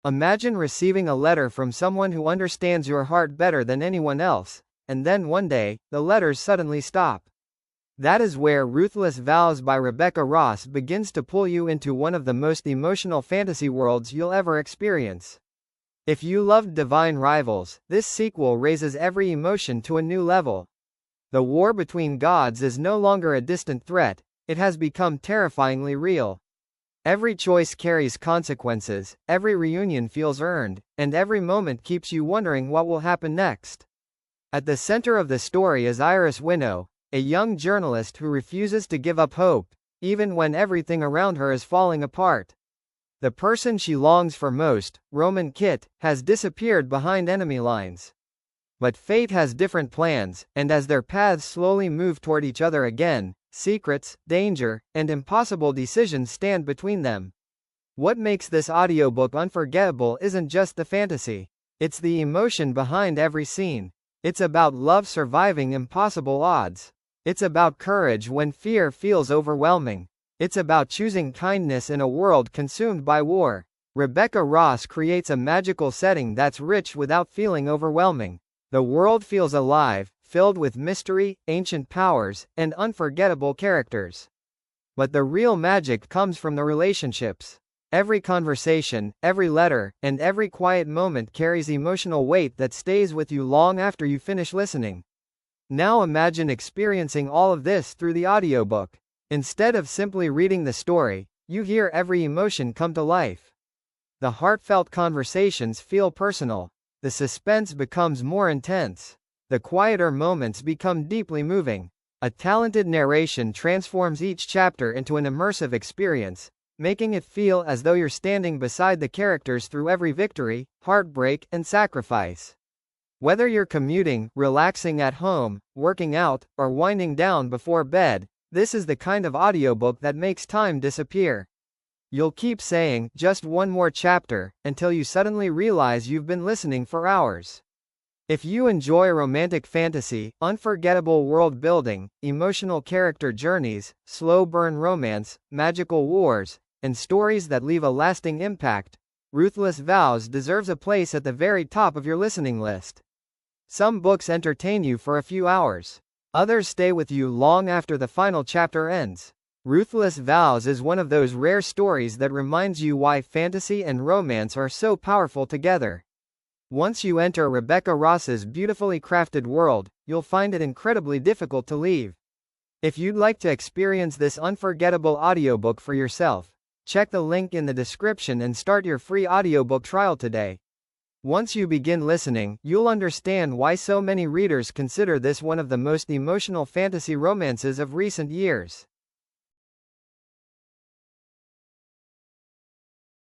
Imagine receiving a letter from someone who understands your heart better than anyone else, and then one day, the letters suddenly stop. That is where Ruthless Vows by Rebecca Ross begins to pull you into one of the most emotional fantasy worlds you'll ever experience. If you loved Divine Rivals, this sequel raises every emotion to a new level. The war between gods is no longer a distant threat, it has become terrifyingly real. Every choice carries consequences, every reunion feels earned, and every moment keeps you wondering what will happen next. At the center of the story is Iris Winnow, a young journalist who refuses to give up hope, even when everything around her is falling apart. The person she longs for most, Roman Kit, has disappeared behind enemy lines. But fate has different plans, and as their paths slowly move toward each other again, secrets, danger, and impossible decisions stand between them. What makes this audiobook unforgettable isn't just the fantasy. It's the emotion behind every scene. It's about love surviving impossible odds. It's about courage when fear feels overwhelming. It's about choosing kindness in a world consumed by war. Rebecca Ross creates a magical setting that's rich without feeling overwhelming. The world feels alive, filled with mystery, ancient powers, and unforgettable characters. But the real magic comes from the relationships. Every conversation, every letter, and every quiet moment carries emotional weight that stays with you long after you finish listening. Now imagine experiencing all of this through the audiobook. Instead of simply reading the story, you hear every emotion come to life. The heartfelt conversations feel personal. The suspense becomes more intense. The quieter moments become deeply moving. A talented narration transforms each chapter into an immersive experience, making it feel as though you're standing beside the characters through every victory, heartbreak, and sacrifice. Whether you're commuting, relaxing at home, working out, or winding down before bed, this is the kind of audiobook that makes time disappear. You'll keep saying, "just one more chapter," until you suddenly realize you've been listening for hours. If you enjoy romantic fantasy, unforgettable world building, emotional character journeys, slow burn romance, magical wars, and stories that leave a lasting impact, Ruthless Vows deserves a place at the very top of your listening list. Some books entertain you for a few hours. Others stay with you long after the final chapter ends. Ruthless Vows is one of those rare stories that reminds you why fantasy and romance are so powerful together. Once you enter Rebecca Ross's beautifully crafted world, you'll find it incredibly difficult to leave. If you'd like to experience this unforgettable audiobook for yourself, check the link in the description and start your free audiobook trial today. Once you begin listening, you'll understand why so many readers consider this one of the most emotional fantasy romances of recent years.